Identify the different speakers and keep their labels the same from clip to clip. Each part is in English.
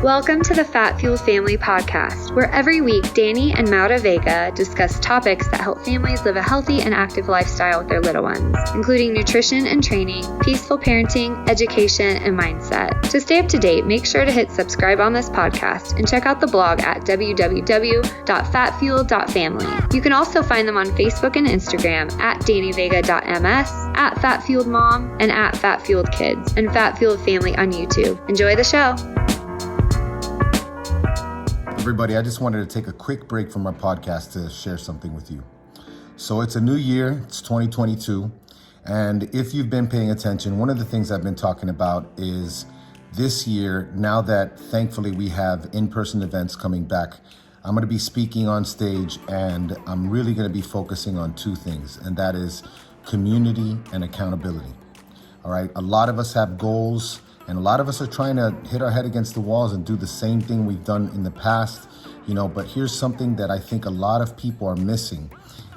Speaker 1: Welcome to the Fat Fueled Family Podcast, where every week Danny and Maura Vega discuss topics that help families live a healthy and active lifestyle with their little ones, including nutrition and training, peaceful parenting, education, and mindset. To stay up to date, make sure to hit subscribe on this podcast and check out the blog at www.fatfueled.family. You can also find them on Facebook and Instagram at dannyvega.ms, at fatfueledmom, and at fatfueledkids, and Fat Fueled Family on YouTube. Enjoy the show.
Speaker 2: Everybody, I just wanted to take a quick break from our podcast to share something with you. So it's a new year, it's 2022, and if you've been paying attention, one of the things I've been talking about is this year, now that thankfully we have in-person events coming back, I'm going to be speaking on stage, and I'm really going to be focusing on two things, and that is community and accountability. All right, a lot of us have goals, and a lot of us are trying to hit our head against the walls and do the same thing we've done in the past, but here's something that I think a lot of people are missing.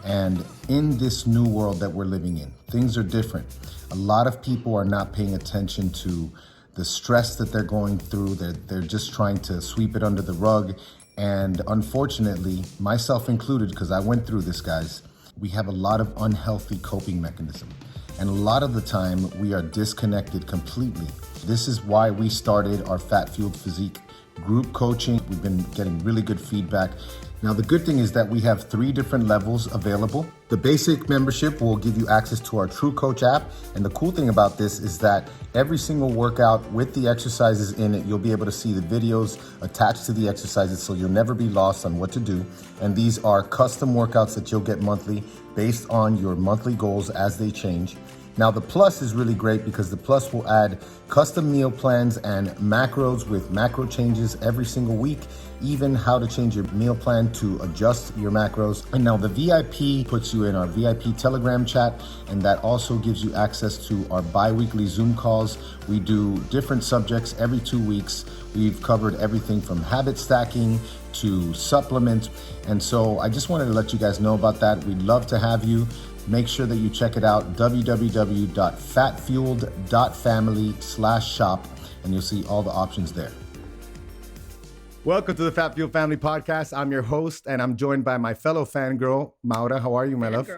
Speaker 2: And in this new world that we're living in, things are different. A lot of people are not paying attention to the stress that they're going through. They're just trying to sweep it under the rug. And unfortunately, myself included, because I went through this, guys, we have a lot of unhealthy coping mechanism. And a lot of the time we are disconnected completely. This is why we started our Fat Fueled Physique group coaching. We've been getting really good feedback. Now, the good thing is that we have 3 different levels available. The basic membership will give you access to our True Coach app. And the cool thing about this is that every single workout with the exercises in it, you'll be able to see the videos attached to the exercises, so you'll never be lost on what to do. And these are custom workouts that you'll get monthly based on your monthly goals as they change. Now, the Plus is really great because the Plus will add custom meal plans and macros with macro changes every single week, even how to change your meal plan to adjust your macros. And now the VIP puts you in our VIP Telegram chat, and that also gives you access to our bi-weekly Zoom calls. We do different subjects every 2 weeks. We've covered everything from habit stacking to supplements. And so I just wanted to let you guys know about that. We'd love to have you. Make sure that you check it out, www.fatfueled.family/shop, and you'll see all the options there. Welcome to the Fat Fueled Family Podcast. I'm your host, and I'm joined by my fellow fangirl, Maura. How are you, my love?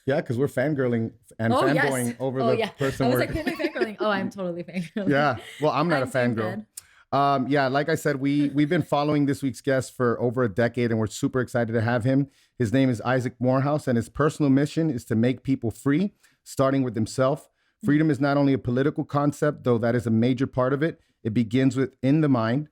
Speaker 2: Yeah, because we're fangirling and fanboying over the person.
Speaker 3: I was like, who am I fangirling? Oh, I'm totally fangirling.
Speaker 2: Yeah, well, I'm not a fangirl. Like I said, we've been following this week's guest for over a decade, and we're super excited to have him. His name is Isaac Morehouse, and his personal mission is to make people free, starting with himself. Freedom is not only a political concept, though that is a major part of it. It begins within the mind.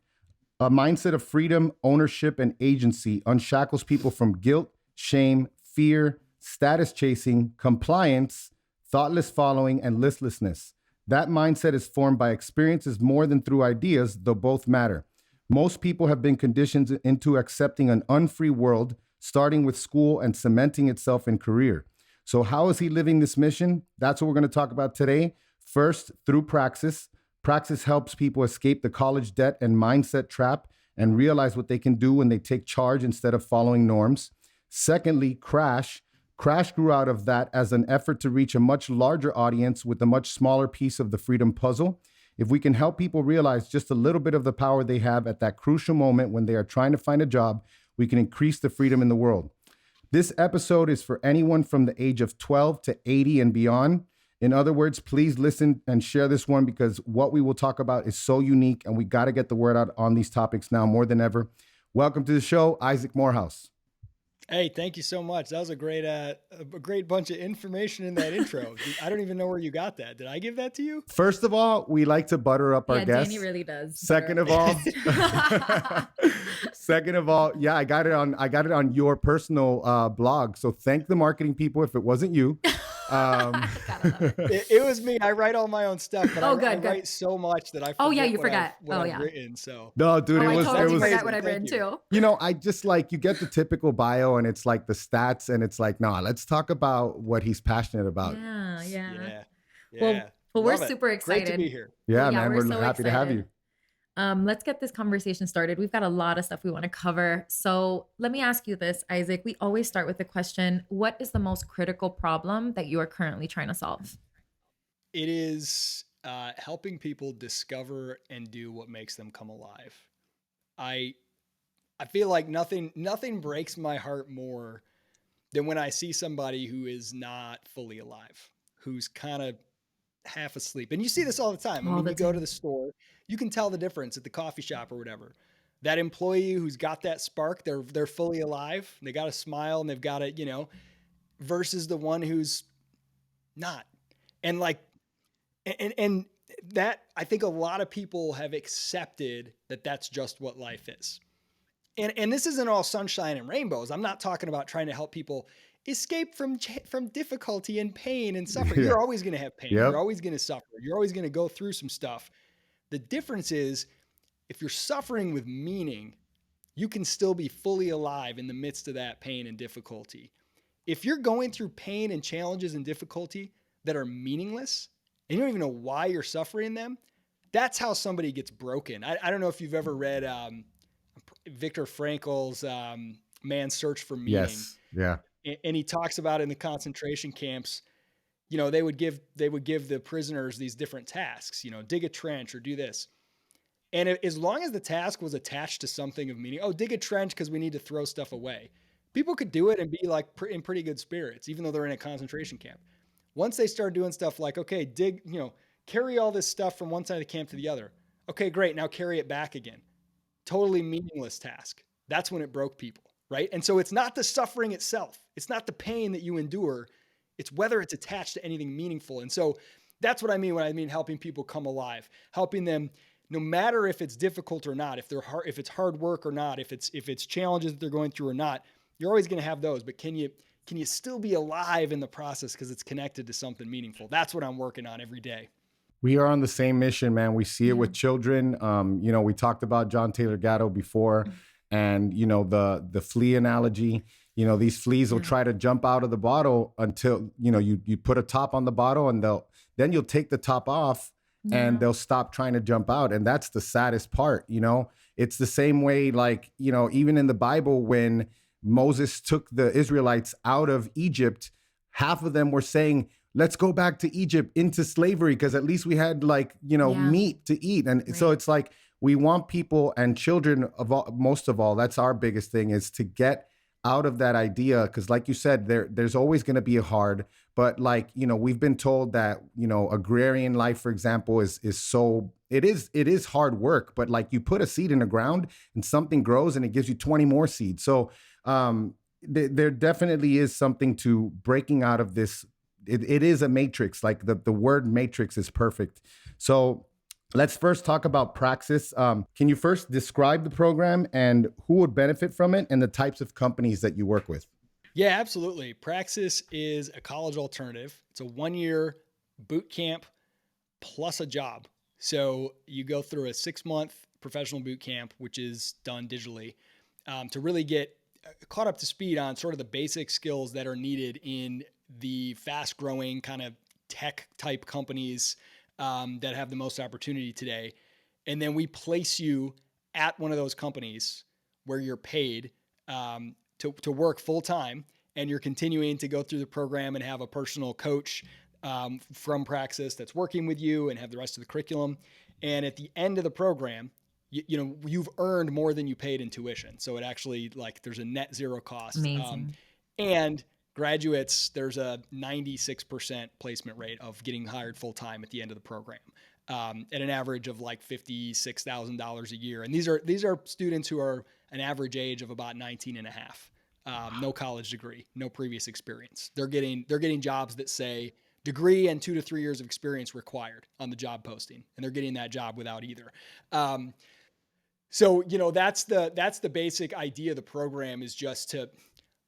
Speaker 2: A mindset of freedom, ownership, and agency unshackles people from guilt, shame, fear, status chasing, compliance, thoughtless following, and listlessness. That mindset is formed by experiences more than through ideas, though both matter. Most people have been conditioned into accepting an unfree world, starting with school and cementing itself in career. So how is he living this mission? That's what we're going to talk about today. First, through Praxis. Praxis helps people escape the college debt and mindset trap and realize what they can do when they take charge instead of following norms. Secondly, Crash. Crash grew out of that as an effort to reach a much larger audience with a much smaller piece of the freedom puzzle. If we can help people realize just a little bit of the power they have at that crucial moment when they are trying to find a job, we can increase the freedom in the world. This episode is for anyone from the age of 12 to 80 and beyond. In other words, please listen and share this one because what we will talk about is so unique, and we got to get the word out on these topics now more than ever. Welcome to the show, Isaac Morehouse.
Speaker 4: Hey, thank you so much. That was a great bunch of information in that intro. I don't even know where you got that. Did I give that to you?
Speaker 2: First of all, we like to butter up our guests.
Speaker 3: Danny really does.
Speaker 2: Second of all, I got it on your personal blog. So thank the marketing people if it wasn't you.
Speaker 4: It was me. I write all my own stuff, but I write so much that I forget
Speaker 3: you forgot.
Speaker 4: I've written. So
Speaker 2: no, dude,
Speaker 3: I totally forgot what I've written too.
Speaker 2: I just you get the typical bio and it's like the stats and it's like, nah, let's talk about what he's passionate about.
Speaker 3: Yeah. Well, we're super excited.
Speaker 4: Great to be here.
Speaker 2: Yeah, man, we're so happy to have you.
Speaker 3: Let's get this conversation started. We've got a lot of stuff we want to cover. So let me ask you this, Isaac. We always start with the question, what is the most critical problem that you are currently trying to solve?
Speaker 4: It is helping people discover and do what makes them come alive. I feel like nothing breaks my heart more than when I see somebody who is not fully alive, who's kind of half asleep. And you see this all the time. I
Speaker 3: All
Speaker 4: mean,
Speaker 3: the
Speaker 4: you go to
Speaker 3: time.
Speaker 4: the store, you can tell the difference at the coffee shop or whatever. That employee who's got that spark, they're fully alive. They got a smile and they've got it, versus the one who's not. And like, and that, I think a lot of people have accepted that that's just what life is. And this isn't all sunshine and rainbows. I'm not talking about trying to help people escape from difficulty and pain and suffering.
Speaker 2: Yeah.
Speaker 4: You're always going to have pain.
Speaker 2: Yep.
Speaker 4: You're always going to suffer. You're always going to go through some stuff. The difference is if you're suffering with meaning, you can still be fully alive in the midst of that pain and difficulty. If you're going through pain and challenges and difficulty that are meaningless and you don't even know why you're suffering them, that's how somebody gets broken. I don't know if you've ever read Viktor Frankl's Man's Search for Meaning.
Speaker 2: Yes. Yeah.
Speaker 4: And he talks about in the concentration camps, they would give the prisoners these different tasks, dig a trench or do this. And as long as the task was attached to something of meaning, dig a trench because we need to throw stuff away. People could do it and be like in pretty good spirits, even though they're in a concentration camp. Once they start doing stuff like, okay, carry all this stuff from one side of the camp to the other. Okay, great. Now carry it back again. Totally meaningless task. That's when it broke people, right? And so it's not the suffering itself. It's not the pain that you endure. It's whether it's attached to anything meaningful. And so that's what I mean when I mean helping people come alive, helping them, no matter if it's difficult or not, if it's hard work or not, if it's challenges that they're going through or not, you're always going to have those. But can you still be alive in the process because it's connected to something meaningful? That's what I'm working on every day.
Speaker 2: We are on the same mission, man. We see it with children. We talked about John Taylor Gatto before, and the flea analogy. These fleas will try to jump out of the bottle until you put a top on the bottle, and then you'll take the top off, and they'll stop trying to jump out. And that's the saddest part. It's the same way, like even in the Bible when Moses took the Israelites out of Egypt, half of them were saying, let's go back to Egypt into slavery because at least we had meat to eat. And so it's like we want people and children most of all, that's our biggest thing, is to get out of that idea. Because like you said, there's always going to be a hard, but we've been told that, agrarian life, for example, is so it is hard work, but you put a seed in the ground and something grows and it gives you 20 more seeds. So there definitely is something to breaking out of this. It is a matrix. Like the word matrix is perfect. So let's first talk about Praxis. Can you first describe the program and who would benefit from it and the types of companies that you work with?
Speaker 4: Yeah, absolutely. Praxis is a college alternative. It's a 1-year boot camp plus a job. So you go through a 6-month professional boot camp, which is done digitally, to really get caught up to speed on sort of the basic skills that are needed in the fast growing kind of tech type companies that have the most opportunity today. And then we place you at one of those companies where you're paid to work full time, and you're continuing to go through the program and have a personal coach from Praxis that's working with you and have the rest of the curriculum. And at the end of the program, you've earned more than you paid in tuition. So it actually there's a net zero cost.
Speaker 3: Amazing.
Speaker 4: And graduates, there's a 96% placement rate of getting hired full time at the end of the program, at an average of $56,000 a year. And these are students who are an average age of about 19 and a half. No college degree, no previous experience. They're getting jobs that say degree and 2 to 3 years of experience required on the job posting, and they're getting that job without either. So that's the basic idea of the program, is just to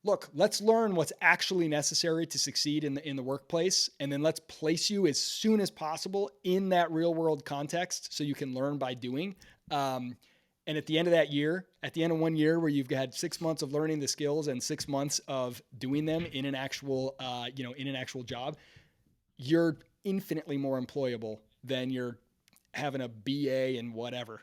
Speaker 4: look, let's learn what's actually necessary to succeed in the workplace, and then let's place you as soon as possible in that real world context so you can learn by doing. And at the end of that year, at the end of 1 year where you've had 6 months of learning the skills and 6 months of doing them in an actual job, you're infinitely more employable than you're having a BA and whatever,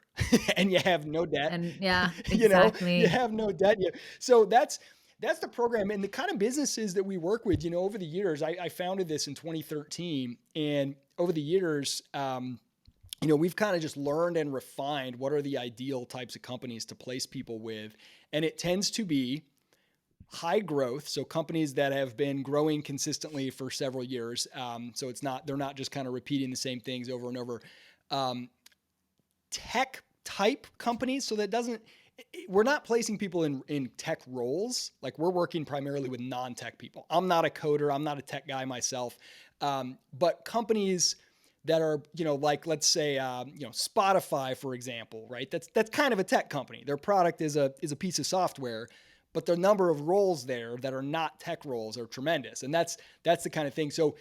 Speaker 4: and you have no debt.
Speaker 3: And yeah, exactly.
Speaker 4: You have no debt. So that's the program, and the kind of businesses that we work with. Over the years, I founded this in 2013, and over the years, we've kind of just learned and refined what are the ideal types of companies to place people with. And it tends to be high growth. So companies that have been growing consistently for several years. So they're not just kind of repeating the same things over and over. Tech type companies. So we're not placing people in tech roles. Like, we're working primarily with non-tech people. I'm not a coder. I'm not a tech guy myself. But companies that are, like, let's say, Spotify, for example, right? That's kind of a tech company. Their product is a piece of software, but the number of roles there that are not tech roles are tremendous. And that's the kind of thing. So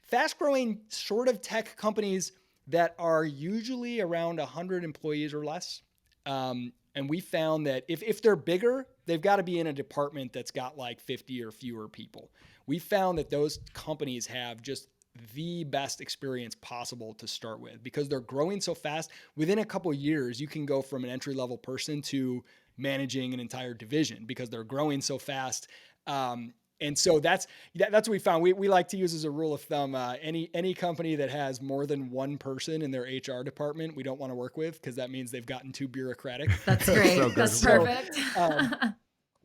Speaker 4: fast growing sort of tech companies that are usually around 100 employees or less. And we found that if they're bigger, they've got to be in a department that's got like 50 or fewer people. We found that those companies have just the best experience possible to start with, because they're growing so fast. Within a couple of years, you can go from an entry-level person to managing an entire division because they're growing so fast. And so that's what we found. We like to use as a rule of thumb, any company that has more than one person in their HR department, we don't want to work with, because that means they've gotten too bureaucratic.
Speaker 3: That's great.
Speaker 2: So
Speaker 3: That's perfect.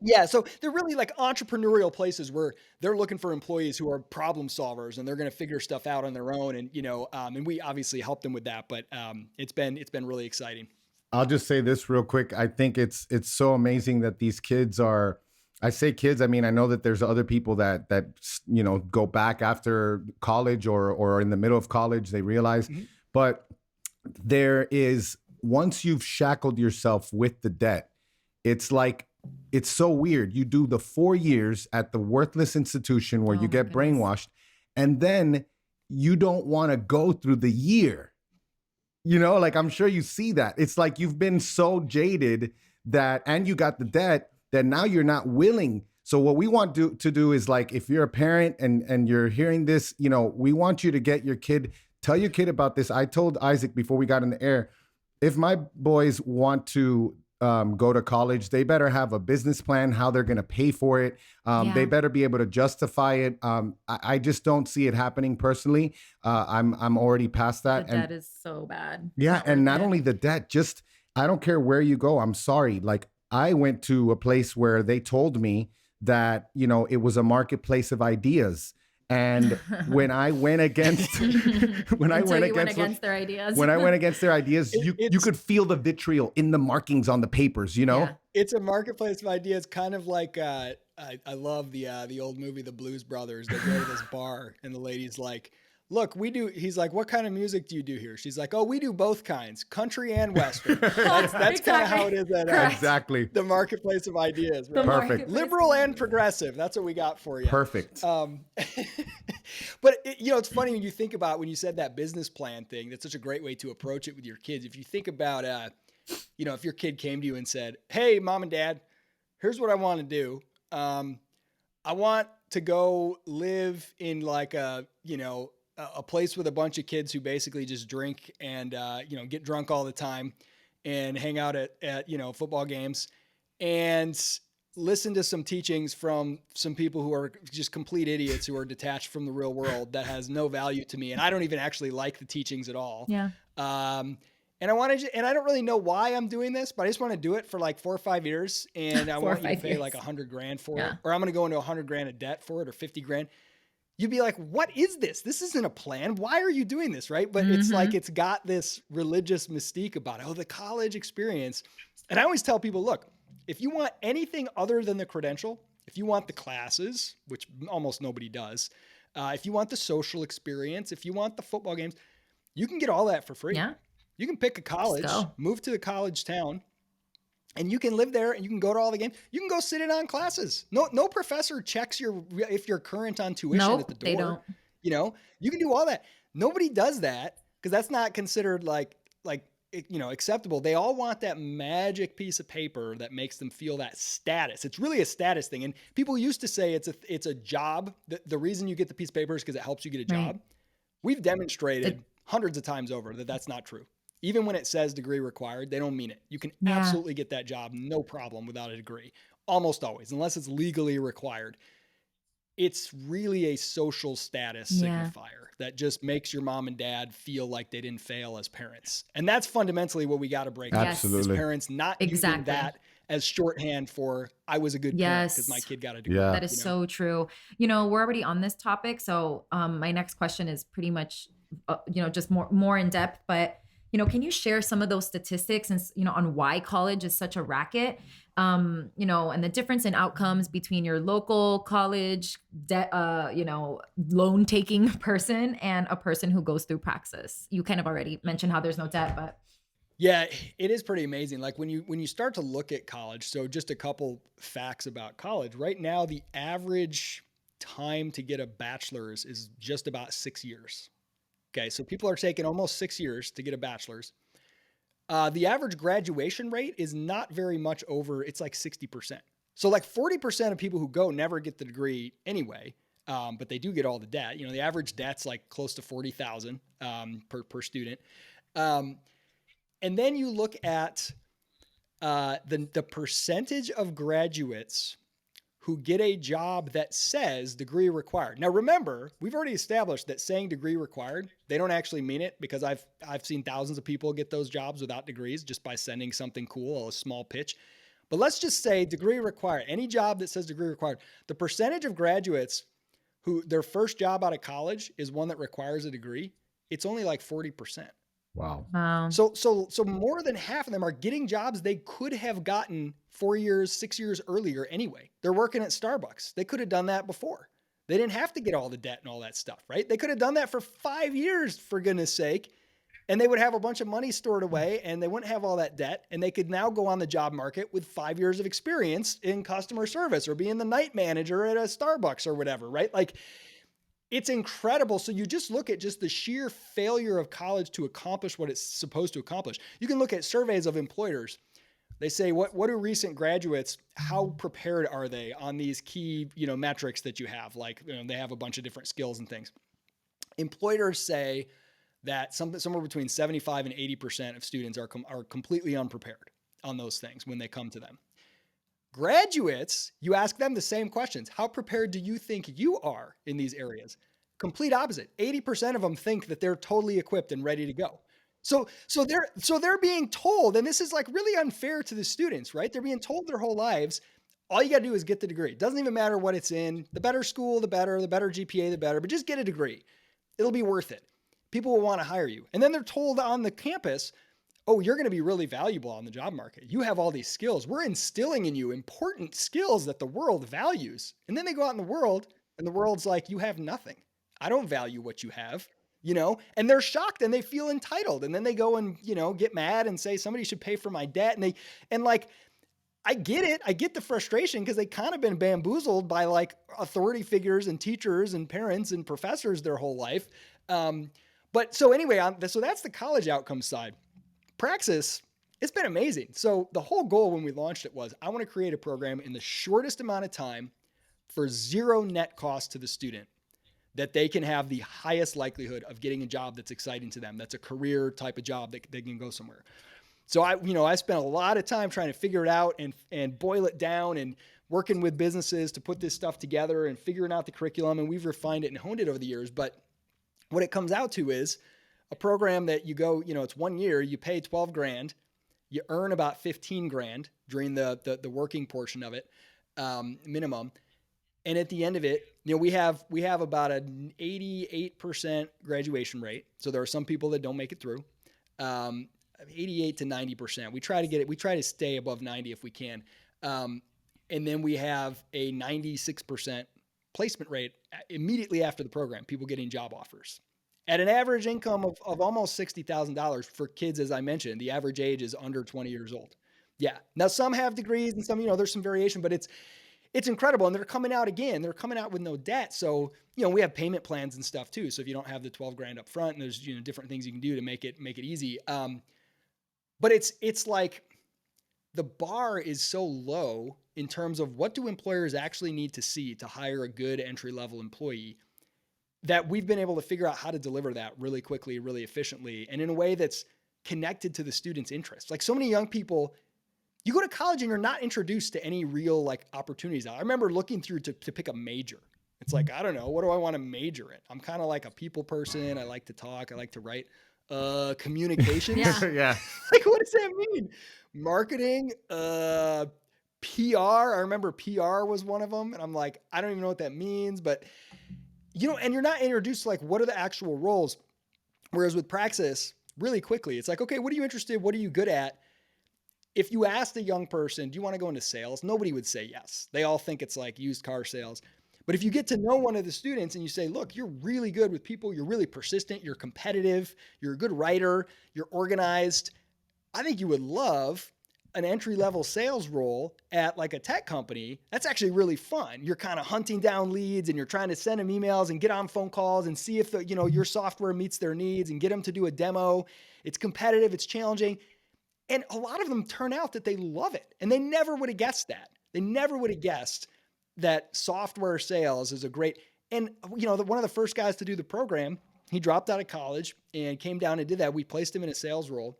Speaker 4: Yeah, so they're really like entrepreneurial places where they're looking for employees who are problem solvers, and they're going to figure stuff out on their own. And and we obviously help them with that. But it's been really exciting.
Speaker 2: I'll just say this real quick. I think it's so amazing that these kids are. I say kids. I mean, I know that there's other people that go back after college or in the middle of college. They realize, but there is, once you've shackled yourself with the debt, it's like, it's so weird. You do the 4 years at the worthless institution where you get brainwashed, and then you don't want to go through the year. Like, I'm sure you see that. It's like you've been so jaded and you got the debt, that now you're not willing. So what we want to do is, like, if you're a parent and you're hearing this, we want you to tell your kid about this. I told Isaac before we got in the air, if my boys want to go to college, they better have a business plan, how they're going to pay for it. They better be able to justify it. I just don't see it happening personally. I'm already past that.
Speaker 3: The debt is so bad.
Speaker 2: Yeah. And not only the debt, just, I don't care where you go. I'm sorry. Like, I went to a place where they told me that, it was a marketplace of ideas. And when I went against, their ideas, you could feel the vitriol in the markings on the papers, Yeah.
Speaker 4: It's a marketplace of ideas, kind of like, I love the old movie, The Blues Brothers. They go to this bar and the lady's like, look, he's like, what kind of music do you do here? She's like, oh, we do both kinds, country and Western. That's exactly. Kind of how it is at
Speaker 2: exactly
Speaker 4: the marketplace of ideas. Right?
Speaker 2: Perfect.
Speaker 4: Liberal and progressive. That's what we got for you.
Speaker 2: Perfect.
Speaker 4: But it's funny when you think about, when you said that business plan thing, that's such a great way to approach it with your kids. If you think about, if your kid came to you and said, hey, mom and dad, here's what I want to do. I want to go live in like a place with a bunch of kids who basically just drink and, get drunk all the time and hang out at football games and listen to some teachings from some people who are just complete idiots who are detached from the real world that has no value to me. And I don't even actually like the teachings at all.
Speaker 3: Yeah.
Speaker 4: And I don't really know why I'm doing this, but I just want to do it for like 4 or 5 years. And I want you to pay like $100,000 for it, or I'm going to go into $100,000 of debt for it, or $50,000. You'd be like, what is this? This isn't a plan. Why are you doing this? Right. But it's like, it's got this religious mystique about it. Oh, the college experience. And I always tell people, look, if you want anything other than the credential, if you want the classes, which almost nobody does, if you want the social experience, if you want the football games, you can get all that for free.
Speaker 3: Yeah.
Speaker 4: You can pick a college, move to the college town, and you can live there and you can go to all the games. You can go sit in on classes. No professor checks if you're current on tuition at the door. They don't. You can do all that. Nobody does that because that's not considered like acceptable. They all want that magic piece of paper that makes them feel that status. It's really a status thing. And people used to say it's a job. The reason you get the piece of paper is because it helps you get a job. Right. We've demonstrated hundreds of times over that that's not true. Even when it says degree required, they don't mean it. You can absolutely get that job, no problem, without a degree. Almost always, unless it's legally required. it's really a social status
Speaker 3: Yeah,
Speaker 4: signifier that just makes your mom and dad feel like they didn't fail as parents. And that's fundamentally what we got to break down
Speaker 3: yes,
Speaker 4: is
Speaker 2: Absolutely.
Speaker 4: parents not using
Speaker 3: exactly.
Speaker 4: that as shorthand for I was a good parent because my
Speaker 3: Yes.
Speaker 4: kid got a degree,
Speaker 2: Yeah.
Speaker 3: That is
Speaker 4: you know?
Speaker 3: so true. We're already on this topic, so my next question is pretty much, just more in depth. But can you share some of those statistics and on why college is such a racket? And the difference in outcomes between your local college debt, loan taking person and a person who goes through Praxis. You kind of already mentioned how there's no debt, but
Speaker 4: Yeah, it is pretty amazing. Like when you start to look at college, so just a couple facts about college. Right now, the average time to get a bachelor's is just about 6 years. Okay, so people are taking almost 6 years to get a bachelor's. The average graduation rate is not very much over, it's like 60%. So, like 40% of people who go never get the degree anyway, but they do get all the debt. The average debt's like close to 40,000 per student. Um, and then you look at the percentage of graduates who get a job that says degree required. Now remember, we've already established that saying degree required, they don't actually mean it because I've seen thousands of people get those jobs without degrees just by sending something cool, a small pitch. But let's just say degree required. Any job that says degree required, the percentage of graduates who their first job out of college is one that requires a degree, it's only like 40%.
Speaker 2: Wow.
Speaker 4: So more than half of them are getting jobs they could have gotten 4 years, 6 years earlier anyway. They're working at Starbucks. They could have done that before. They didn't have to get all the debt and all that stuff, right? They could have done that for 5 years, for goodness sake, and they would have a bunch of money stored away and they wouldn't have all that debt. And they could now go on the job market with 5 years of experience in customer service or being the night manager at a Starbucks or whatever, right? Like, it's incredible. So you just look at just the sheer failure of college to accomplish what it's supposed to accomplish. You can look at surveys of employers. They say, what do recent graduates, how prepared are they on these key, metrics that you have? Like, they have a bunch of different skills and things. Employers say that somewhere between 75 and 80% of students are completely unprepared on those things when they come to them. Graduates, you ask them the same questions. How prepared do you think you are in these areas? Complete opposite. 80% of them think that they're totally equipped and ready to go. So they're being told, and this is like really unfair to the students, right? They're being told their whole lives, all you got to do is get the degree. It doesn't even matter what it's in. The better school, the better GPA, the better, but just get a degree. It'll be worth it. People will want to hire you. And then they're told on the campus, oh, you're going to be really valuable on the job market. You have all these skills. We're instilling in you important skills that the world values. And then they go out in the world and the world's like, you have nothing. I don't value what you have, and they're shocked and they feel entitled. And then they go and, get mad and say somebody should pay for my debt. And I get it. I get the frustration because they kind of been bamboozled by like authority figures and teachers and parents and professors their whole life. But so anyway, so that's the college outcome side. Praxis, it's been amazing. So the whole goal when we launched it was I want to create a program in the shortest amount of time for zero net cost to the student that they can have the highest likelihood of getting a job that's exciting to them. That's a career type of job that they can go somewhere. So I spent a lot of time trying to figure it out and boil it down and working with businesses to put this stuff together and figuring out the curriculum. And we've refined it and honed it over the years. But what it comes out to is a program that you go, it's 1 year, you pay 12 grand, you earn about 15 grand during the working portion of it, minimum. And at the end of it, we have about an 88% graduation rate. So there are some people that don't make it through. 88 to 90%. We try to stay above 90 if we can. And then we have a 96% placement rate immediately after the program, people getting job offers. At an average income of almost $60,000 for kids, as I mentioned, the average age is under 20 years old. Yeah. Now some have degrees and some, there's some variation, but it's incredible. And they're coming out again. They're coming out with no debt. So, we have payment plans and stuff too. So if you don't have the 12 grand up front, and there's, different things you can do to make it easy. But it's like the bar is so low in terms of what do employers actually need to see to hire a good entry-level employee that we've been able to figure out how to deliver that really quickly, really efficiently, and in a way that's connected to the student's interests. Like so many young people, you go to college and you're not introduced to any real like opportunities. I remember looking through to pick a major It's like, I don't know, what do I want to major in? I'm kind of like a people person. I like to talk. I like to write. Communications.
Speaker 2: Yeah.
Speaker 4: Like, what does that mean? Marketing, PR. I remember PR was one of them. And I'm like, I don't even know what that means, but and you're not introduced to like, what are the actual roles? Whereas with Praxis, really quickly, it's like, okay, what are you interested? What are you good at? If you asked a young person, do you want to go into sales? Nobody would say yes. They all think it's like used car sales. But if you get to know one of the students and you say, look, you're really good with people, you're really persistent, you're competitive, you're a good writer, you're organized, I think you would love an entry-level sales role at like a tech company. That's actually really fun. You're kind of hunting down leads and you're trying to send them emails and get on phone calls and see if your software meets their needs and get them to do a demo. It's competitive, it's challenging. And a lot of them turn out that they love it. And they never would have guessed that. They never would have guessed that software sales is a great, and one of the first guys to do the program, he dropped out of college and came down and did that. We placed him in a sales role.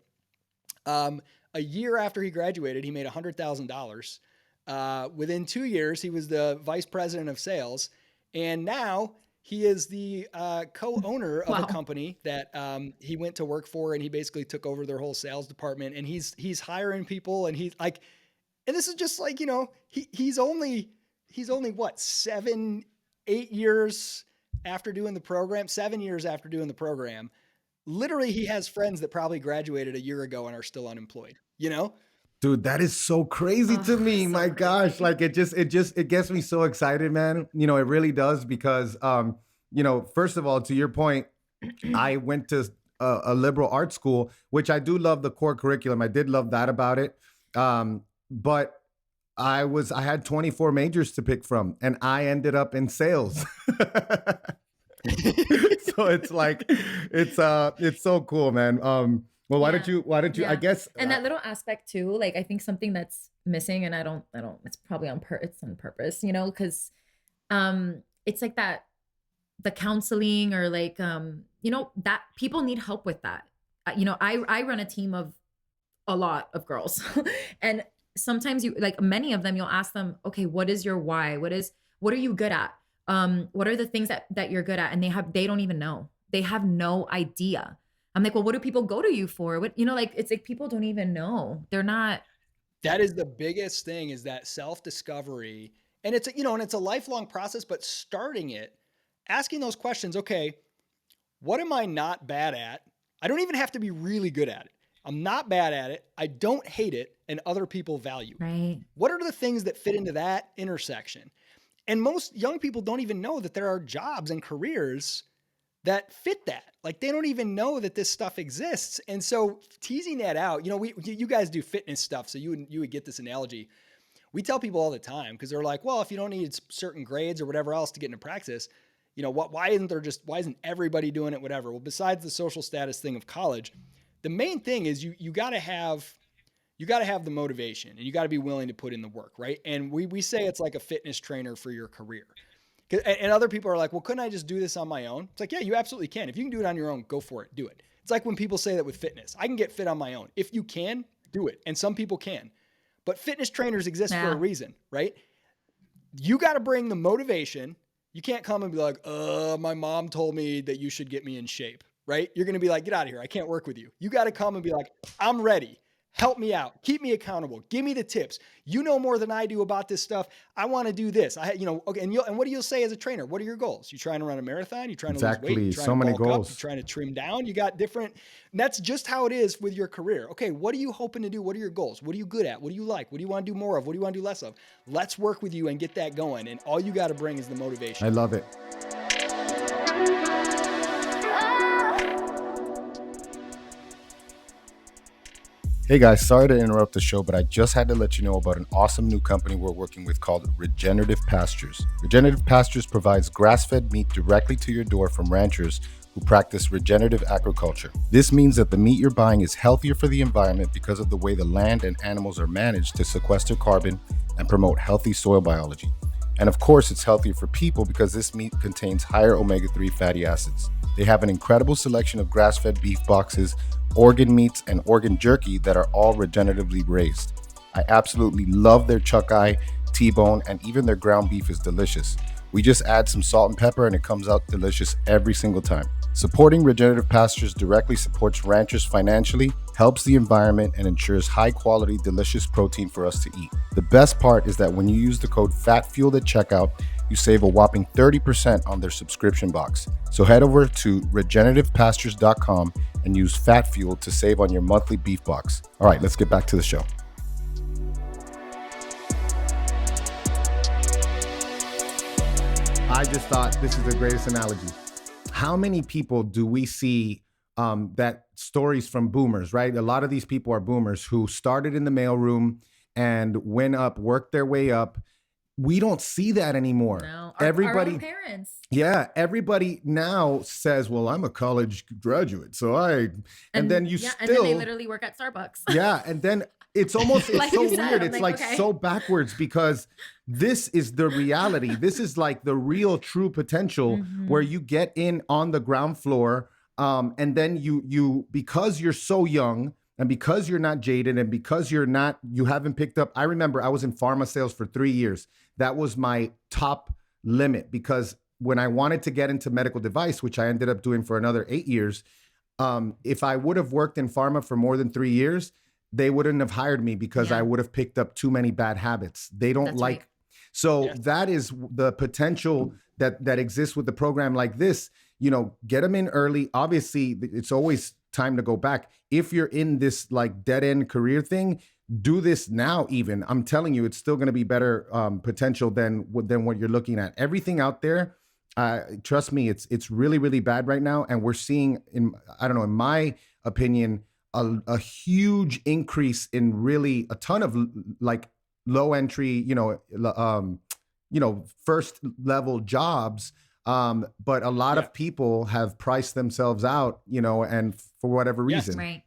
Speaker 4: A year after he graduated, he made $100,000. Within 2 years, he was the vice president of sales. And now he is the co-owner of a company that he went to work for, and he basically took over their whole sales department. And he's hiring people, and he's like, and this is just like, he's only what, 7-8 years after doing the program, 7 years after doing the program. Literally, he has friends that probably graduated a year ago and are still unemployed,
Speaker 2: Dude, that is so crazy to me. My gosh, like it gets me so excited, man. It really does because, first of all, to your point, I went to a liberal arts school, which I do love the core curriculum. I did love that about it. But I had 24 majors to pick from, and I ended up in sales. So it's like, it's so cool, man. Well, why don't you, I guess.
Speaker 3: And that little aspect too, like, I think something that's missing, and I don't, it's probably it's on purpose, cause, it's like that, the counseling or like, that people need help with that. I run a team of a lot of girls and sometimes many of them, you'll ask them, okay, what is your why? What are you good at? What are the things that you're good at? And they don't even know. They have no idea. I'm like, well, what do people go to you for? What, it's like, people don't even know. They're not.
Speaker 4: That is the biggest thing, is that self-discovery. And it's, and it's a lifelong process, but starting it, asking those questions, okay, what am I not bad at? I don't even have to be really good at it. I'm not bad at it. I don't hate it, and other people value it.
Speaker 3: Right.
Speaker 4: What are the things that fit into that intersection? And most young people don't even know that there are jobs and careers that fit that. Like, they don't even know that this stuff exists. And so teasing that out, you guys do fitness stuff, so you would get this analogy. We tell people all the time, because they're like, well, if you don't need certain grades or whatever else to get into Praxis, why isn't everybody doing it, whatever? Well, besides the social status thing of college, the main thing is you got to have the motivation, and you got to be willing to put in the work, right? And we say it's like a fitness trainer for your career. And other people are like, well, couldn't I just do this on my own? It's like, yeah, you absolutely can. If you can do it on your own, go for it. Do it. It's like when people say that with fitness. I can get fit on my own. If you can, do it. And some people can. But fitness trainers exist for a reason, right? You got to bring the motivation. You can't come and be like, my mom told me that you should get me in shape, right? You're going to be like, get out of here. I can't work with you. You got to come and be like, I'm ready. Help me out. Keep me accountable. Give me the tips. You know more than I do about this stuff. I want to do this. Okay. And what do you say as a trainer? What are your goals? You trying to run a marathon? You trying to lose weight? You trying
Speaker 2: so
Speaker 4: to
Speaker 2: many
Speaker 4: bulk
Speaker 2: goals.
Speaker 4: up? You trying to trim down? You got different. And that's just how it is with your career. Okay. What are you hoping to do? What are your goals? What are you good at? What do you like? What do you want to do more of? What do you want to do less of? Let's work with you and get that going. And all you got to bring is the motivation.
Speaker 2: I love it. Hey guys, sorry to interrupt the show, but I just had to let you know about an awesome new company we're working with called Regenerative Pastures. Regenerative Pastures provides grass-fed meat directly to your door from ranchers who practice regenerative agriculture. This means that the meat you're buying is healthier for the environment because of the way the land and animals are managed to sequester carbon and promote healthy soil biology. And of course, it's healthier for people because this meat contains higher omega-3 fatty acids. They have an incredible selection of grass-fed beef boxes, organ meats, and organ jerky that are all regeneratively raised. I absolutely love their chuck eye, T-bone, and even their ground beef is delicious. We just add some salt and pepper and it comes out delicious every single time. Supporting regenerative pastures directly supports ranchers financially, helps the environment, and ensures high-quality, delicious protein for us to eat. The best part is that when you use the code FATFUELED at checkout, you save a whopping 30% on their subscription box. So head over to regenerativepastures.com and use FATFUELED to save on your monthly beef box. All right, let's get back to the show. I just thought this is the greatest analogy. How many people do we see that stories from boomers, right? A lot of these people are boomers who started in the mailroom and went up, worked their way up. We don't see that anymore.
Speaker 3: No,
Speaker 2: Everybody,
Speaker 3: our own parents.
Speaker 2: yeah, everybody now says, well, I'm a college graduate, so and then you still,
Speaker 3: and then they literally work at Starbucks.
Speaker 2: Yeah, and then it's almost, it's
Speaker 3: Like
Speaker 2: so
Speaker 3: you said,
Speaker 2: weird.
Speaker 3: I'm
Speaker 2: It's
Speaker 3: like,
Speaker 2: like
Speaker 3: okay.
Speaker 2: so backwards because this is the reality. This is like the real true potential where you get in on the ground floor, and then you because you're so young and because you're not jaded and because you haven't picked up. I remember I was in pharma sales for 3 years. That was my top limit because when I wanted to get into medical device, which I ended up doing for another 8 years, if I would have worked in pharma for more than 3 years, they wouldn't have hired me because I would have picked up too many bad habits. They don't
Speaker 3: That's
Speaker 2: like.
Speaker 3: right.
Speaker 2: So
Speaker 4: Yes.
Speaker 2: that is the potential that exists with the program like this. Get them in early. Obviously, it's always time to go back. If you're in this like dead end career thing, do this now. Even I'm telling you, it's still going to be better potential than what you're looking at. Everything out there, trust me, it's really, really bad right now, and we're seeing in my opinion, a huge increase in really a ton of like low entry, first level jobs. But a lot of people have priced themselves out, and for whatever reason.
Speaker 3: Right.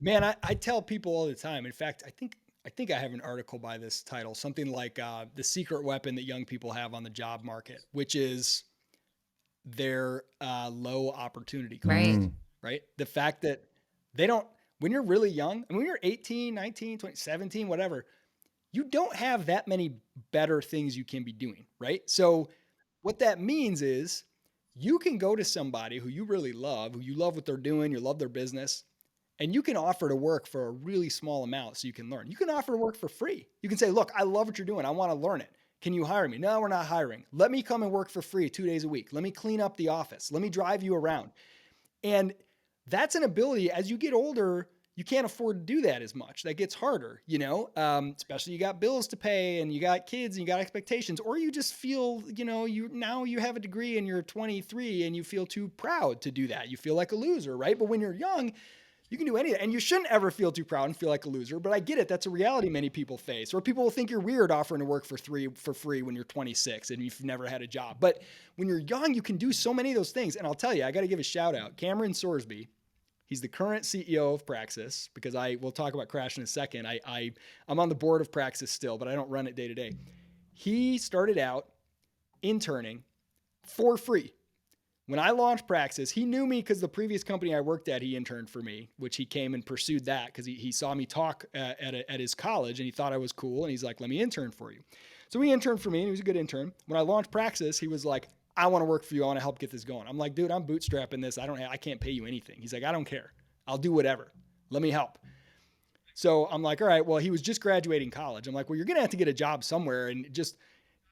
Speaker 4: Man, I tell people all the time. In fact, I think I have an article by this title, something like the secret weapon that young people have on the job market, which is their low opportunity cost,
Speaker 3: Right.
Speaker 4: right? The fact that they don't, when you're really young, and when you're 18, 19, 20, 17, whatever, you don't have that many better things you can be doing, right? So what that means is you can go to somebody who you really love, who you love what they're doing, you love their business, and you can offer to work for a really small amount so you can learn. You can offer to work for free. You can say, look, I love what you're doing. I want to learn it. Can you hire me? No, we're not hiring. Let me come and work for free 2 days a week. Let me clean up the office. Let me drive you around. And that's an ability. As you get older, you can't afford to do that as much. That gets harder, especially you got bills to pay and you got kids and you got expectations, or you just feel, you have a degree and you're 23 and you feel too proud to do that. You feel like a loser, right? But when you're young, you can do anything, and you shouldn't ever feel too proud and feel like a loser. But I get it. That's a reality many people face. Or people will think you're weird offering to work for free when you're 26 and you've never had a job. But when you're young, you can do so many of those things. And I'll tell you, I got to give a shout out. Cameron Sorsby, he's the current CEO of Praxis, because we'll talk about Crash in a second. I'm on the board of Praxis still, but I don't run it day to day. He started out interning for free. When I launched Praxis, he knew me because the previous company I worked at, he interned for me, which he came and pursued that because he saw me talk at his college and he thought I was cool. And he's like, let me intern for you. So he interned for me and he was a good intern. When I launched Praxis, he was like, I want to work for you. I want to help get this going. I'm like, dude, I'm bootstrapping this. I can't pay you anything. He's like, I don't care. I'll do whatever. Let me help. So I'm like, all right, well, he was just graduating college. I'm like, well, you're going to have to get a job somewhere and just,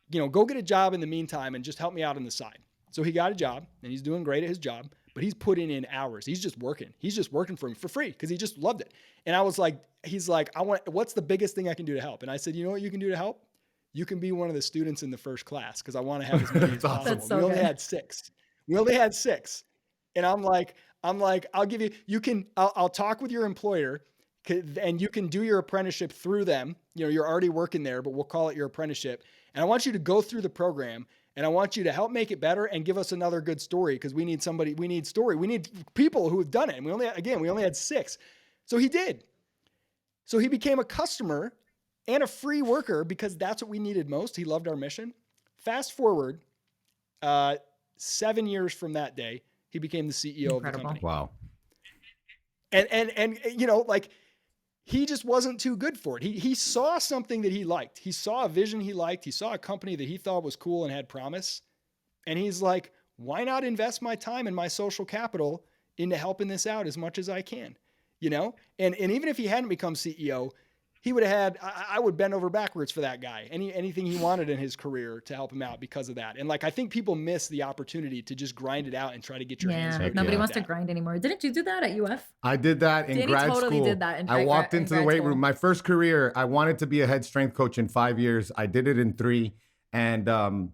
Speaker 4: go get a job in the meantime and just help me out on the side. So he got a job and he's doing great at his job, but he's putting in hours. He's just working. He's just working for me for free because he just loved it. And I was like, he's like, what's the biggest thing I can do to help? And I said, you know what you can do to help? You can be one of the students in the first class because I want to have as many as possible.
Speaker 3: That's so
Speaker 4: we only
Speaker 3: good.
Speaker 4: had six. And I'm like, I'll give you, I'll talk with your employer and you can do your apprenticeship through them. You're already working there, but we'll call it your apprenticeship. And I want you to go through the program. And I want you to help make it better and give us another good story because we need people who have done it. And we only had six. So he did. So he became a customer and a free worker because that's what we needed most. He loved our mission. Fast forward 7 years from that day, he became the CEO of the company.
Speaker 2: Wow.
Speaker 4: And he just wasn't too good for it. He saw something that he liked. He saw a vision he liked. He saw a company that he thought was cool and had promise. And he's like, why not invest my time and my social capital into helping this out as much as I can, you know? And even if he hadn't become CEO, he would have had, I would bend over backwards for that guy. Anything he wanted in his career to help him out because of that. And like, I think people miss the opportunity to just grind it out and try to get your hands dirty.
Speaker 3: Nobody wants to grind anymore. Didn't you do that at UF?
Speaker 2: I did that in grad school.
Speaker 3: Totally did that
Speaker 2: I walked into the weight room. My first career, I wanted to be a head strength coach in 5 years. I did it in 3. And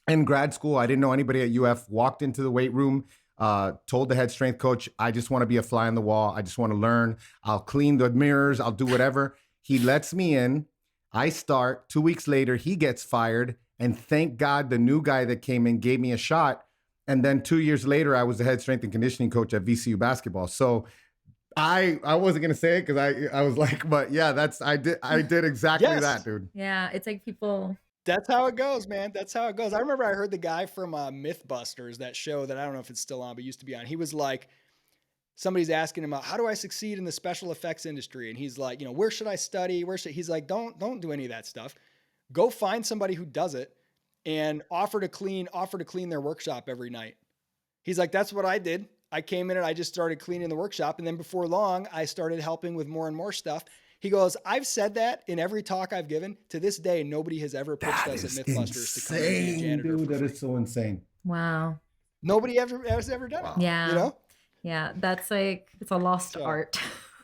Speaker 2: in grad school, I didn't know anybody at UF. Walked into the weight room, told the head strength coach, I just want to be a fly on the wall. I just want to learn. I'll clean the mirrors. I'll do whatever. He lets me in. I start. 2 weeks later, he gets fired. And thank God the new guy that came in gave me a shot. And then 2 years later, I was the head strength and conditioning coach at VCU basketball. So I wasn't going to say it because I was like, but yeah, I did exactly that, dude.
Speaker 3: Yeah, it's like people...
Speaker 4: That's how it goes, man. That's how it goes. I remember I heard the guy from Mythbusters, that show that I don't know if it's still on, but used to be on. He was like, somebody's asking him, how do I succeed in the special effects industry? And he's like, where should I study? He's like, don't do any of that stuff. Go find somebody who does it and offer to clean their workshop every night. He's like, that's what I did. I came in and I just started cleaning the workshop. And then before long, I started helping with more and more stuff. He goes, I've said that in every talk I've given. To this day, nobody has ever pitched us at Mythbusters to come in and be a janitor.
Speaker 2: Dude, that is so insane.
Speaker 3: Wow.
Speaker 4: Nobody has ever done it.
Speaker 3: Yeah. Yeah. That's like, it's a lost art.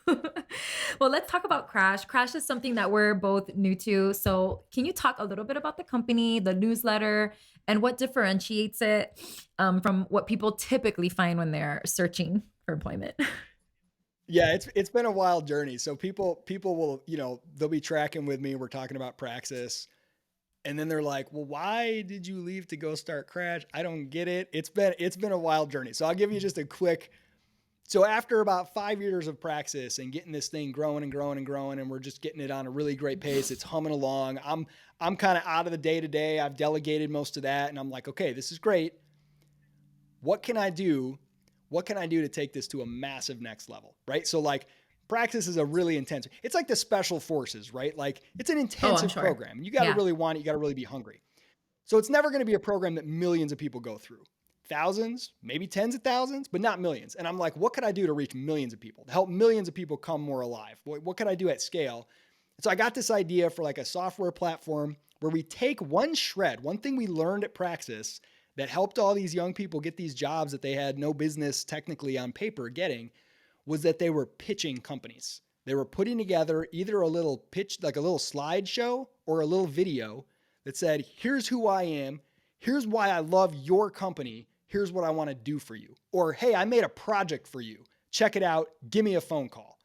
Speaker 3: Well, let's talk about Crash. Crash is something that we're both new to. So can you talk a little bit about the company, the newsletter, and what differentiates it from what people typically find when they're searching for employment?
Speaker 4: Yeah, it's been a wild journey. So people will, they'll be tracking with me. We're talking about Praxis. And then they're like, well, why did you leave to go start Crash? I don't get it. It's been a wild journey. So I'll give you just a quick. So after about 5 years of Praxis and getting this thing growing and growing and growing, and we're just getting it on a really great pace, it's humming along. I'm kind of out of the day-to-day. I've delegated most of that. And I'm like, okay, this is great. What can I do? What can I do to take this to a massive next level, right? So like Praxis is a really intense, it's like the special forces, right? Like it's an intensive program. You got to really want it. You got to really be hungry. So it's never going to be a program that millions of people go through. Thousands, maybe tens of thousands, but not millions. And I'm like, what could I do to reach millions of people, to help millions of people come more alive? What could I do at scale? So I got this idea for like a software platform where we take one thing we learned at Praxis that helped all these young people get these jobs that they had no business technically on paper getting, was that they were pitching companies. They were putting together either a little pitch, like a little slideshow or a little video that said, here's who I am. Here's why I love your company. Here's what I want to do for you. Or, hey, I made a project for you. Check it out. Give me a phone call.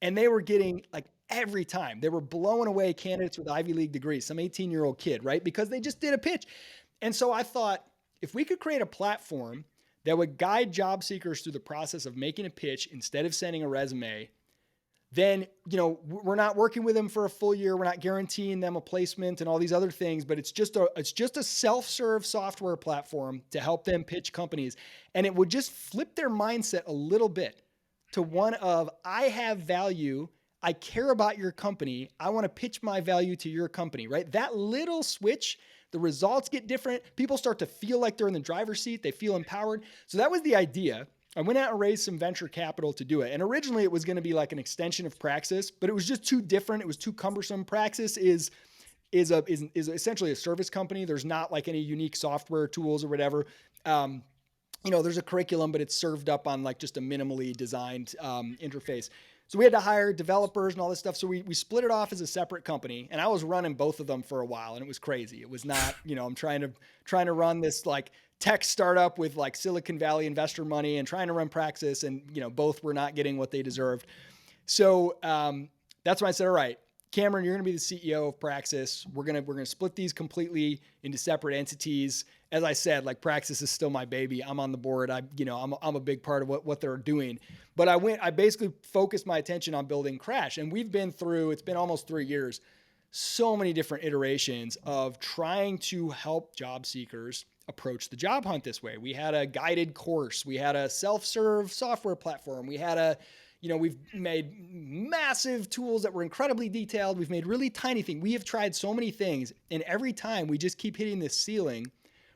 Speaker 4: And they were getting like every time they were blowing away candidates with Ivy League degrees, some 18-year-old kid, right? Because they just did a pitch. And so I thought, if we could create a platform that would guide job seekers through the process of making a pitch instead of sending a resume, then, we're not working with them for a full year. We're not guaranteeing them a placement and all these other things, but it's just a self-serve software platform to help them pitch companies. And it would just flip their mindset a little bit to one of, I have value. I care about your company. I want to pitch my value to your company, right? That little switch, the results get different. People start to feel like they're in the driver's seat. They feel empowered. So that was the idea. I went out and raised some venture capital to do it. And originally it was going to be like an extension of Praxis, but it was just too different. It was too cumbersome. Praxis is essentially a service company. There's not like any unique software tools or whatever. There's a curriculum, but it's served up on like just a minimally designed interface. So we had to hire developers and all this stuff. So we split it off as a separate company, and I was running both of them for a while, and it was crazy. It was not, I'm trying to run this like tech startup with like Silicon Valley investor money and trying to run Praxis, and both were not getting what they deserved. So that's when I said, all right, Cameron, you're going to be the CEO of Praxis. We're going to split these completely into separate entities. As I said, like Praxis is still my baby. I'm on the board. I'm a big part of what they're doing. But I basically focused my attention on building Crash. And we've been through, it's been almost 3 years, so many different iterations of trying to help job seekers approach the job hunt this way. We had a guided course. We had a self-serve software platform. We had a We've made massive tools that were incredibly detailed. We've made really tiny things. We have tried so many things. And every time we just keep hitting this ceiling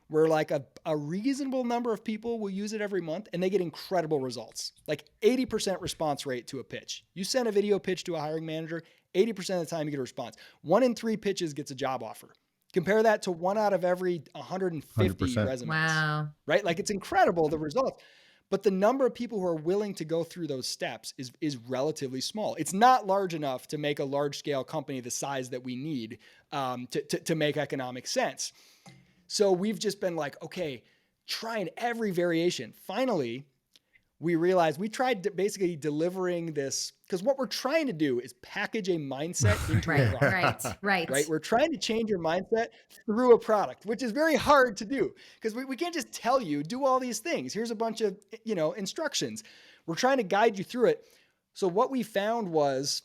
Speaker 4: where like a reasonable number of people will use it every month and they get incredible results. Like 80% response rate to a pitch. You send a video pitch to a hiring manager, 80% of the time you get a response. 1 in 3 pitches gets a job offer. Compare that to 1 out of every 150
Speaker 2: 100%.
Speaker 4: resumes.
Speaker 3: Wow.
Speaker 4: Right? Like it's incredible, the results. But the number of people who are willing to go through those steps is relatively small. It's not large enough to make a large scale company the size that we need to make economic sense. So we've just been like, okay, trying every variation. Finally, we realized we tried basically delivering this, because what we're trying to do is package a mindset into a product. Right. We're trying to change your mindset through a product, which is very hard to do because we can't just tell you, do all these things. Here's a bunch of, instructions. We're trying to guide you through it. So what we found was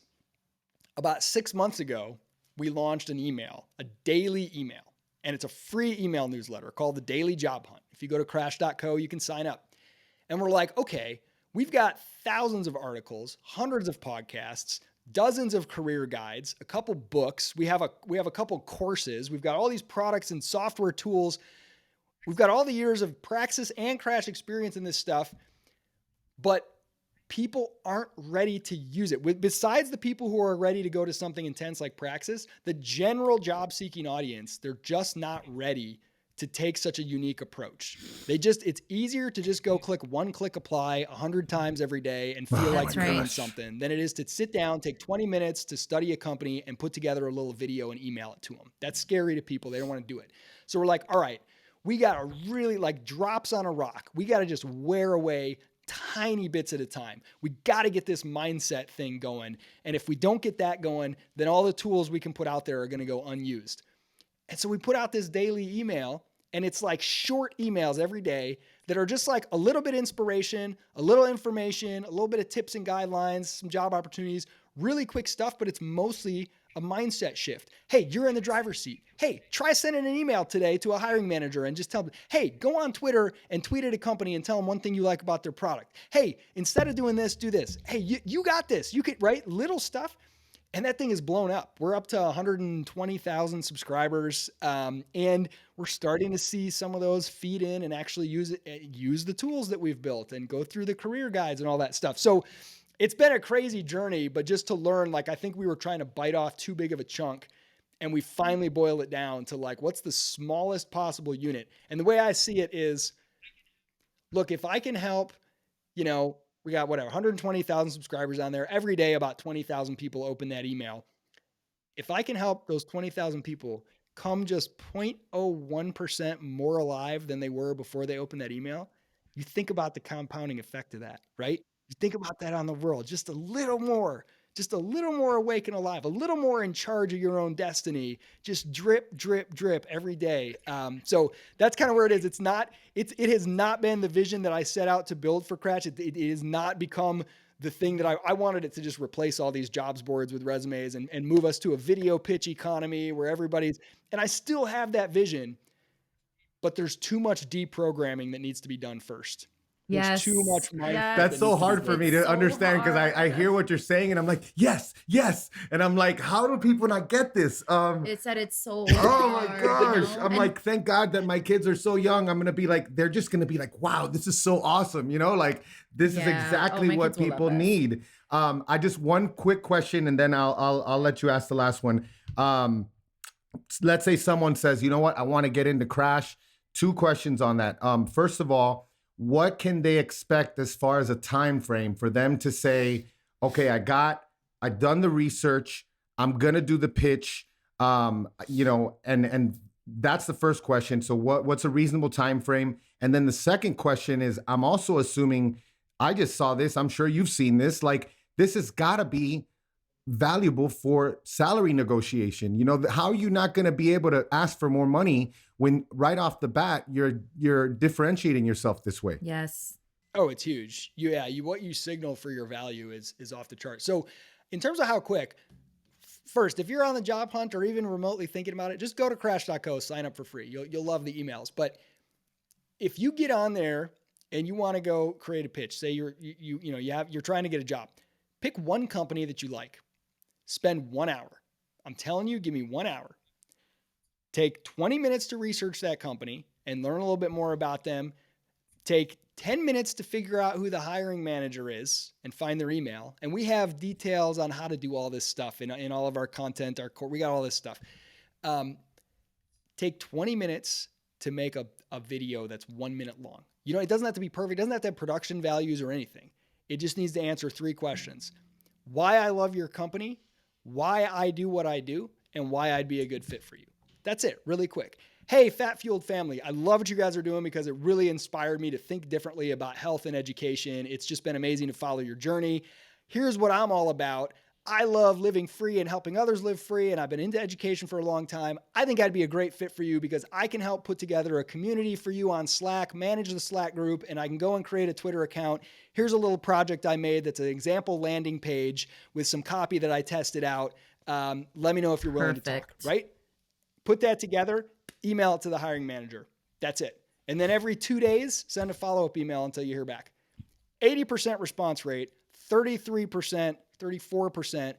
Speaker 4: about 6 months ago, we launched an email, a daily email, and it's a free email newsletter called the Daily Job Hunt. If you go to crash.co, you can sign up. And we're like, okay, we've got thousands of articles, hundreds of podcasts, dozens of career guides, a couple books. We have a couple courses. We've got all these products and software tools. We've got all the years of Praxis and Crash experience in this stuff, but people aren't ready to use it. Besides the people who are ready to go to something intense like Praxis, the general job-seeking audience, they're just not ready to take such a unique approach. It's easier to just go click apply 100 times every day and feel like you're doing something than it is to sit down, take 20 minutes to study a company and put together a little video and email it to them. That's scary to people. They don't want to do it. So we're like, all right, we got to really like drops on a rock. We got to just wear away tiny bits at a time. We got to get this mindset thing going. And if we don't get that going, then all the tools we can put out there are going to go unused. And so we put out this daily email, and it's like short emails every day that are just like a little bit of inspiration, a little information, a little bit of tips and guidelines, some job opportunities, really quick stuff, but it's mostly a mindset shift. Hey, you're in the driver's seat. Hey, try sending an email today to a hiring manager and just tell them, hey, go on Twitter and tweet at a company and tell them one thing you like about their product. Hey, instead of doing this, do this. Hey, you got this. You could, right? Little stuff. And that thing is blown up. We're up to 120,000 subscribers. And we're starting to see some of those feed in and actually use the tools that we've built and go through the career guides and all that stuff. So it's been a crazy journey, but just to learn, like, I think we were trying to bite off too big of a chunk, and we finally boil it down to like, what's the smallest possible unit? And the way I see it is, look, if I can help, we got 120,000 subscribers on there. Every day, about 20,000 people open that email. If I can help those 20,000 people come just 0.01% more alive than they were before they opened that email, you think about the compounding effect of that, right? You think about that on the world, just a little more awake and alive, a little more in charge of your own destiny, just drip, drip, drip every day. So that's kind of where it is. It has not been the vision that I set out to build for Crash. It has not become the thing that I wanted it to just replace all these jobs boards with resumes and move us to a video pitch economy where and I still have that vision, but there's too much deprogramming that needs to be done first. There's too much mindset.
Speaker 2: That's so hard for me to understand because I hear what you're saying and I'm like, yes. And I'm like, how do people not get this?
Speaker 3: It's at its soul.
Speaker 2: Oh my gosh. I'm like, thank God that my kids are so young. I'm going to be like, they're just going to be like, wow, this is so awesome. Like this is exactly what people need. I just one quick question and then I'll let you ask the last one. Let's say someone says, you know what? I want to get into Crash. 2 questions on that. First of all, what can they expect as far as a time frame for them to say, okay, I've done the research, I'm gonna do the pitch, and that's the first question. So what's a reasonable time frame? And then the second question is, I'm also assuming, I just saw this, I'm sure you've seen this, like this has gotta be valuable for salary negotiation. How are you not going to be able to ask for more money when right off the bat you're differentiating yourself this way?
Speaker 3: Yes.
Speaker 4: Oh, it's huge. What you signal for your value is off the chart. So in terms of how quick, first, if you're on the job hunt or even remotely thinking about it, just go to crash.co, sign up for free. You'll love the emails. But if you get on there and you want to go create a pitch, say you're trying to get a job, Pick one company that you like. Spend 1 hour. I'm telling you, give me 1 hour. Take 20 minutes to research that company and learn a little bit more about them. Take 10 minutes to figure out who the hiring manager is and find their email. And we have details on how to do all this stuff in all of our content, we got all this stuff. Take 20 minutes to make a video that's 1 minute long. It doesn't have to be perfect. It doesn't have to have production values or anything. It just needs to answer 3 questions. Why I love your company, why I do what I do, and why I'd be a good fit for you. That's it, really quick. Hey, Fat Fueled family, I love what you guys are doing because it really inspired me to think differently about health and education. It's just been amazing to follow your journey. Here's what I'm all about. I love living free and helping others live free, and I've been into education for a long time. I think I'd be a great fit for you because I can help put together a community for you on Slack, manage the Slack group, and I can go and create a Twitter account. Here's a little project I made that's an example landing page with some copy that I tested out. Let me know if you're willing to talk, right? Put that together, email it to the hiring manager. That's it. And then every 2 days, send a follow-up email until you hear back. 80% response rate, 33%, 34%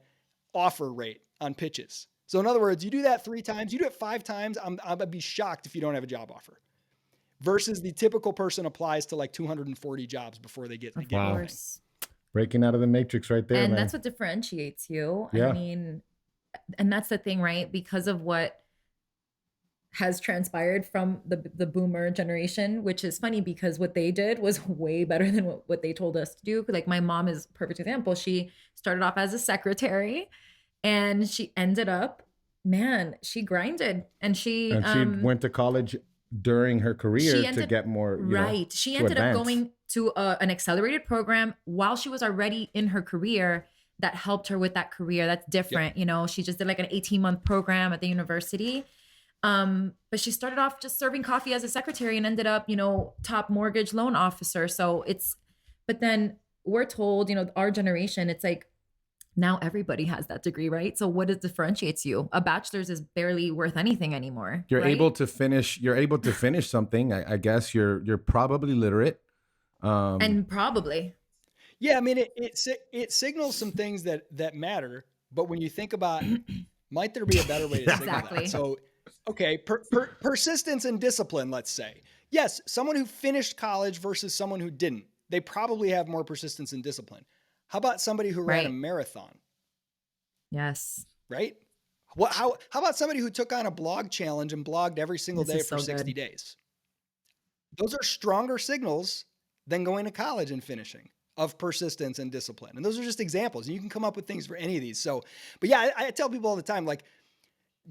Speaker 4: offer rate on pitches. So in other words, you do that 3 times, you do it 5 times, I'd be shocked if you don't have a job offer. Versus the typical person applies to like 240 jobs before they get anything.
Speaker 2: Breaking out of the matrix right there,
Speaker 3: and
Speaker 2: man.
Speaker 3: That's what differentiates you.
Speaker 2: Yeah.
Speaker 3: I mean, and that's the thing, right? Because of what has transpired from the boomer generation, which is funny because what they did was way better than what they told us to do. Like my mom is a perfect example. She started off as a secretary and she ended up, she grinded and she
Speaker 2: went to college during her career to get more,
Speaker 3: right. She ended up going to an accelerated program while she was already in her career that helped her with that career. That's different. Yep. She just did like an 18-month program at the university. But she started off just serving coffee as a secretary and ended up, top mortgage loan officer. So but then we're told, our generation, it's like now everybody has that degree, right? So what differentiates you? A bachelor's is barely worth anything anymore.
Speaker 2: You're
Speaker 3: right?
Speaker 2: able to finish something. I guess you're probably literate.
Speaker 3: And probably.
Speaker 4: Yeah. I mean, it signals some things that matter, but when you think about, might there be a better way to signal that? So, okay, persistence and discipline, let's say. Yes, someone who finished college versus someone who didn't, they probably have more persistence and discipline. How about somebody who ran a marathon?
Speaker 3: Yes.
Speaker 4: Right? How about somebody who took on a blog challenge and blogged every single day for 60 days? Those are stronger signals than going to college and finishing of persistence and discipline. And those are just examples. And you can come up with things for any of these. So, but yeah, I tell people all the time, like,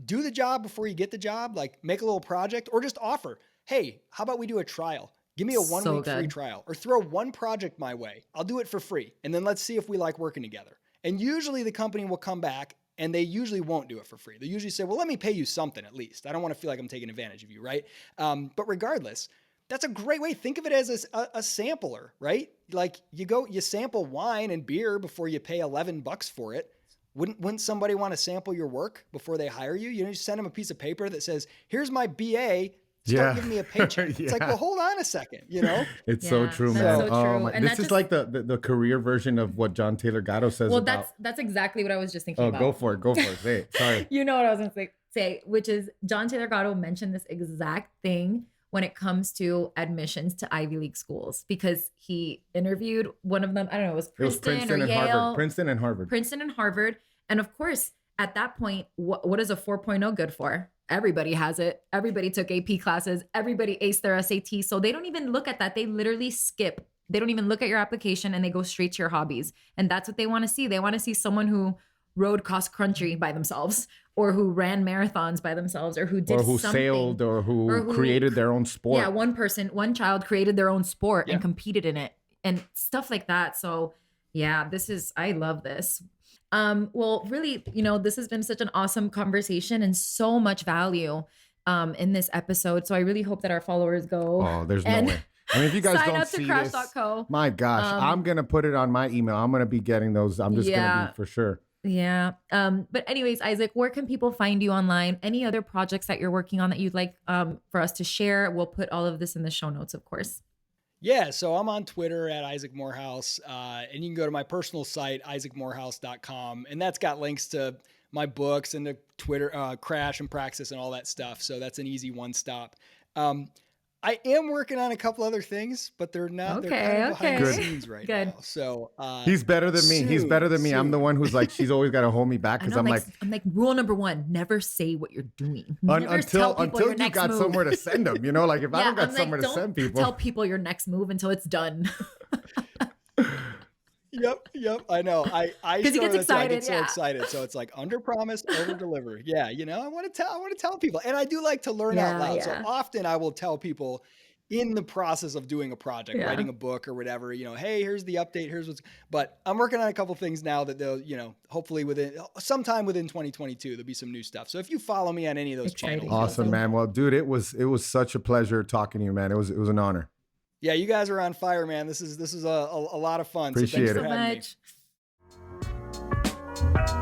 Speaker 4: do the job before you get the job, like make a little project or just offer, hey, how about we do a trial? Give me a 1 week free trial or throw one project my way. I'll do it for free. And then let's see if we like working together. And usually the company will come back and they usually won't do it for free. They usually say, well, let me pay you something at least. I don't want to feel like I'm taking advantage of you, right? But regardless, that's a great way. Think of it as a sampler, right? Like you sample wine and beer before you pay $11 for it. Wouldn't somebody want to sample your work before they hire you? You send them a piece of paper that says, here's my BA. Start giving me a paycheck. It's like, well, hold on a second,
Speaker 2: It's so true, man.
Speaker 3: So true. And
Speaker 2: this is like the career version of what John Taylor Gatto says about.
Speaker 3: Well, that's exactly what I was just thinking about.
Speaker 2: Go for it. Say it. Sorry.
Speaker 3: You know what I was going to say, which is John Taylor Gatto mentioned this exact thing when it comes to admissions to Ivy League schools, because he interviewed one of them. I don't know, it was Princeton or Yale.
Speaker 2: Princeton and Harvard. And of course, at that point, what is a 4.0 good for? Everybody has it. Everybody took AP classes. Everybody aced their SAT. So they don't even look at that. They literally skip. They don't even look at your application and they go straight to your hobbies. And that's what they want to see. They want to see someone who rode cross country by themselves, or who ran marathons by themselves, or who did something, sailed, or who created their own sport.
Speaker 3: Yeah, one child created their own sport and competed in it and stuff like that. So yeah, I love this. Well, really, this has been such an awesome conversation and so much value in this episode. So I really hope that our followers go.
Speaker 2: Oh, there's no way. I mean, if you guys
Speaker 3: sign
Speaker 2: don't
Speaker 3: up
Speaker 2: see
Speaker 3: to crash.co.
Speaker 2: this, my gosh, I'm going to put it on my email. I'm going to be getting those. I'm just going to be for sure.
Speaker 3: Yeah. But anyways, Isaac, where can people find you online? Any other projects that you're working on that you'd like for us to share? We'll put all of this in the show notes, of course.
Speaker 4: Yeah, so I'm on Twitter at Isaac Morehouse, and you can go to my personal site, isaacmorehouse.com, and that's got links to my books and the Twitter, Crash and Praxis and all that stuff. So that's an easy one stop. I am working on a couple other things, but they're not, they're kind of behind the scenes right now. So
Speaker 2: he's better than me. He's better than me. I'm the one who's like, she's always got to hold me back because I'm like,
Speaker 3: rule number one, never say what you're doing. Until
Speaker 2: you got somewhere to send them, you know, like if I don't got somewhere to send people.
Speaker 3: Tell people your next move until it's done.
Speaker 4: Yep. I know. I
Speaker 3: because he gets excited.
Speaker 4: I get so excited. So it's like under promise, over deliver. Yeah. You know, I want to tell people, and I do like to learn out loud. So often I will tell people in the process of doing a project, writing a book or whatever, you know, hey, here's the update. Here's what's, but I'm working on a couple things now that they'll, you know, hopefully sometime within 2022, there'll be some new stuff. So if you follow me on any of those channels.
Speaker 2: Awesome, man. Well, dude, it was such a pleasure talking to you, man. It was an honor.
Speaker 4: Yeah, you guys are on fire, man. This is a lot of fun.
Speaker 2: Appreciate
Speaker 4: so thanks for having me.